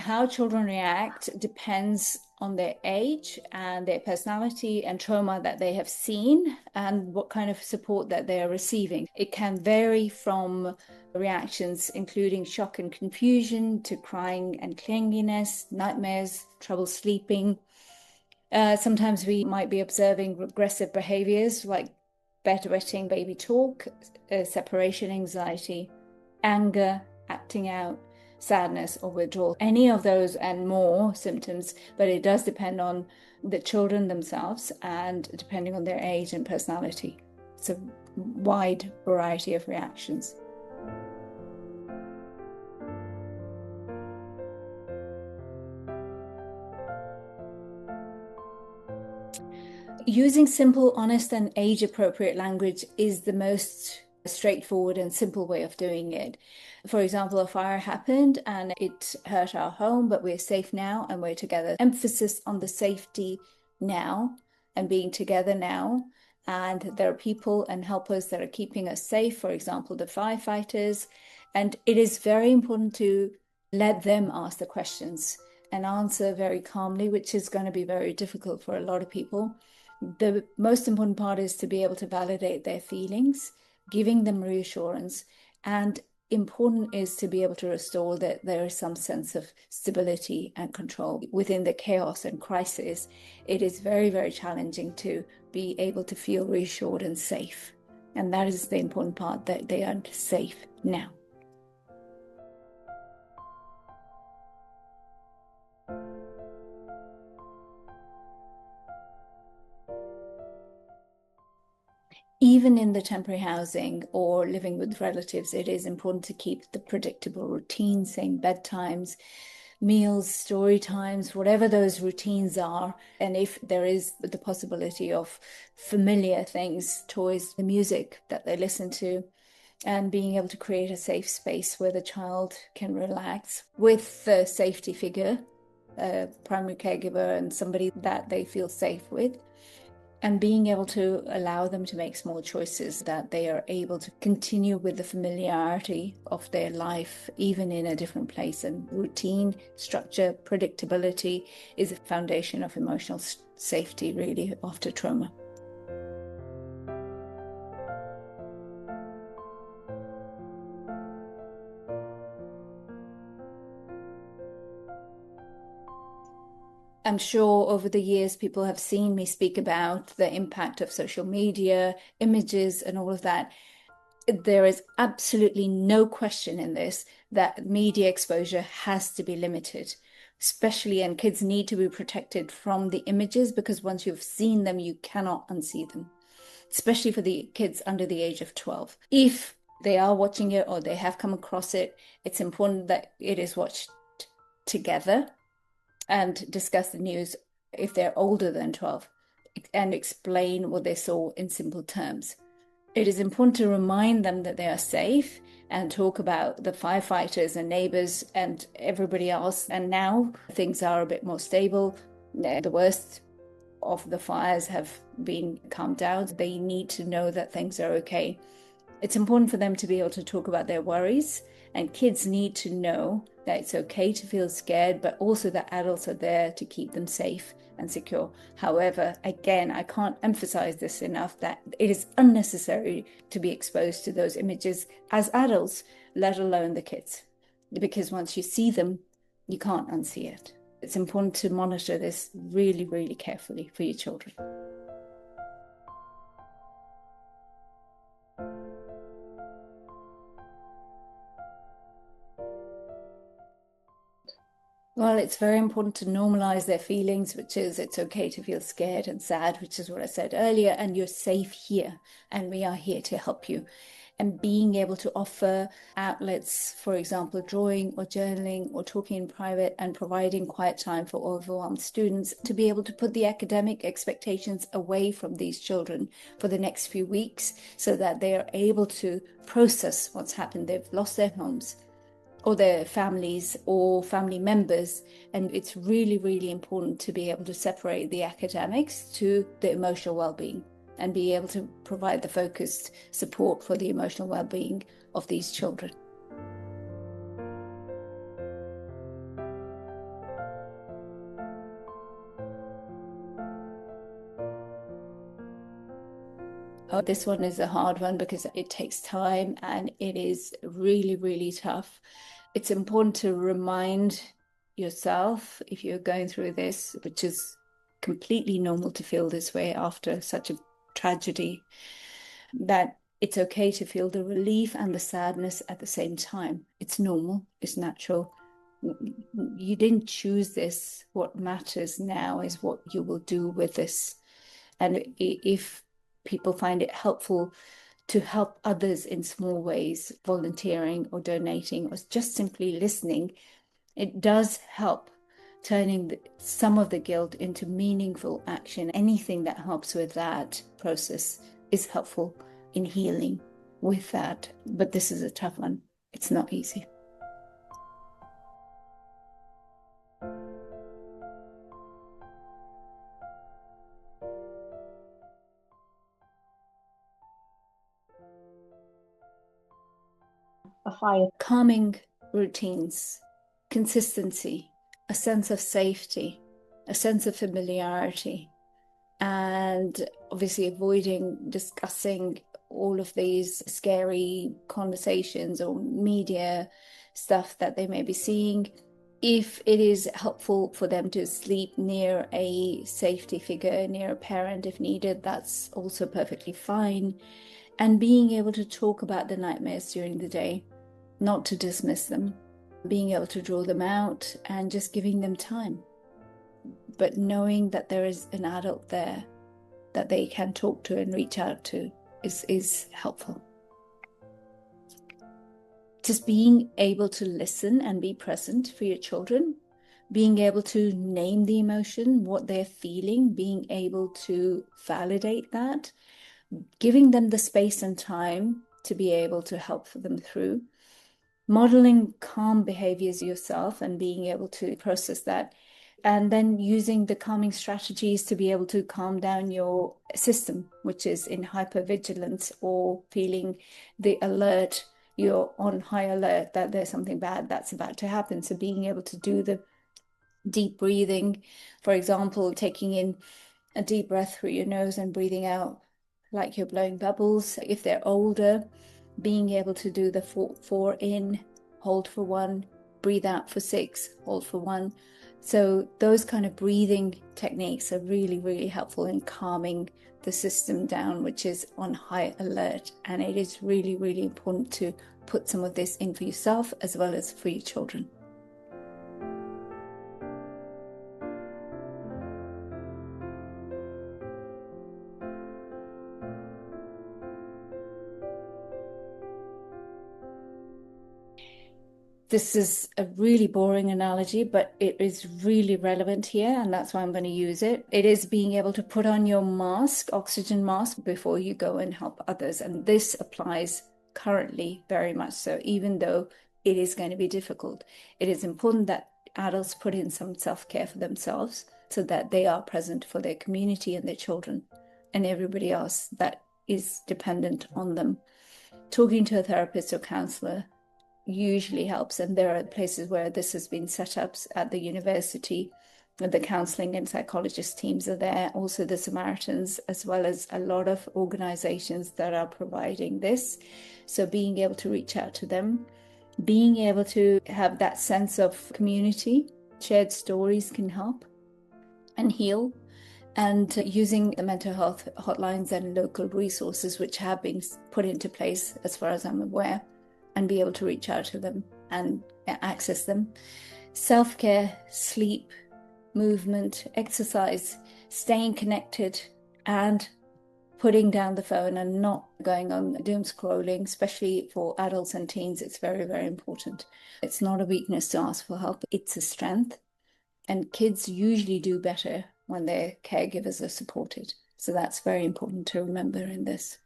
How children react depends on their age and their personality and trauma that they have seen and what kind of support that they are receiving. It can vary from reactions including shock and confusion to crying and clinginess, nightmares, trouble sleeping. Sometimes we might be observing regressive behaviors like bedwetting, baby talk, separation anxiety, anger, acting out, sadness, or withdrawal. Any of those and more symptoms, but it does depend on the children themselves and depending on their age and personality. It's a wide variety of reactions. Using simple, honest, and age-appropriate language is the most straightforward and simple way of doing it. For example, a fire happened and it hurt our home, but we're safe now and we're together. Emphasis on the safety now and being together now. And there are people and helpers that are keeping us safe, for example, the firefighters. And it is very important to let them ask the questions and answer very calmly, which is going to be very difficult for a lot of people. The most important part is to be able to validate their feelings, giving them reassurance, and important is to be able to restore that there is some sense of stability and control within the chaos and crisis. It is very, very challenging to be able to feel reassured and safe. And that is the important part, that they are safe now. Even in the temporary housing or living with relatives, it is important to keep the predictable routine, same bedtimes, meals, story times, whatever those routines are. And if there is the possibility of familiar things, toys, the music that they listen to, and being able to create a safe space where the child can relax with a safety figure, a primary caregiver, and somebody that they feel safe with. And being able to allow them to make small choices, that they are able to continue with the familiarity of their life, even in a different place. And routine, structure, predictability is a foundation of emotional safety, really, after trauma. I'm sure over the years people have seen me speak about the impact of social media, images, and all of that. There is absolutely no question in this that media exposure has to be limited, especially, and kids need to be protected from the images, because once you've seen them, you cannot unsee them, especially for the kids under the age of 12. If they are watching it or they have come across it, it's important that it is watched together and discuss the news if they're older than 12 and explain what they saw in simple terms. It is important to remind them that they are safe and talk about the firefighters and neighbors and everybody else. And now things are a bit more stable. The worst of the fires have been calmed down. They need to know that things are okay. It's important for them to be able to talk about their worries, and kids need to know that it's okay to feel scared, but also that adults are there to keep them safe and secure. However, again, I can't emphasize this enough, that it is unnecessary to be exposed to those images as adults, let alone the kids, because once you see them, you can't unsee it. It's important to monitor this really, really carefully for your children. Well, it's very important to normalize their feelings, which is it's okay to feel scared and sad, which is what I said earlier, and you're safe here, and we are here to help you. And being able to offer outlets, for example, drawing or journaling or talking in private, and providing quiet time for overwhelmed students to be able to put the academic expectations away from these children for the next few weeks so that they are able to process what's happened. They've lost their homes or their families or family members. And it's really, really important to be able to separate the academics to the emotional well-being and be able to provide the focused support for the emotional well-being of these children. Oh, this one is a hard one because it takes time and it is really, really tough. It's important to remind yourself if you're going through this, which is completely normal to feel this way after such a tragedy, that it's okay to feel the relief and the sadness at the same time. It's normal, it's natural. You didn't choose this. What matters now is what you will do with this. And if people find it helpful to help others in small ways, volunteering or donating or just simply listening, it does help turning some of the guilt into meaningful action. Anything that helps with that process is helpful in healing with that. But this is a tough one. It's not easy. A fire. Calming routines, consistency, a sense of safety, a sense of familiarity, and obviously avoiding discussing all of these scary conversations or media stuff that they may be seeing. If it is helpful for them to sleep near a safety figure, near a parent if needed, that's also perfectly fine. And being able to talk about the nightmares during the day, not to dismiss them, being able to draw them out and just giving them time. But knowing that there is an adult there that they can talk to and reach out to is helpful. Just being able to listen and be present for your children, being able to name the emotion, what they're feeling, being able to validate that, giving them the space and time to be able to help them through, modeling calm behaviors yourself and being able to process that, and then using the calming strategies to be able to calm down your system, which is in hypervigilance or feeling the alert. You're on high alert that there's something bad that's about to happen. So being able to do the deep breathing, for example, taking in a deep breath through your nose and breathing out like you're blowing bubbles. If they're older, being able to do the four in, hold for 1, breathe out for 6, hold for 1. So those kind of breathing techniques are really, really helpful in calming the system down, which is on high alert. And it is really, really important to put some of this in for yourself as well as for your children. This is a really boring analogy, but it is really relevant here, and that's why I'm going to use it. It is being able to put on your mask, oxygen mask, before you go and help others. And this applies currently very much so, even though it is going to be difficult. It is important that adults put in some self-care for themselves so that they are present for their community and their children and everybody else that is dependent on them. Talking to a therapist or counselor usually helps, and there are places where this has been set up at the university. The counseling and psychologist teams are there, also the Samaritans, as well as a lot of organizations that are providing this. So being able to reach out to them, being able to have that sense of community, shared stories can help and heal. And using the mental health hotlines and local resources, which have been put into place as far as I'm aware, and be able to reach out to them and access them. Self-care, sleep, movement, exercise, staying connected, and putting down the phone and not going on doom scrolling, especially for adults and teens. It's very, very important. It's not a weakness to ask for help. It's a strength. And kids usually do better when their caregivers are supported. So that's very important to remember in this.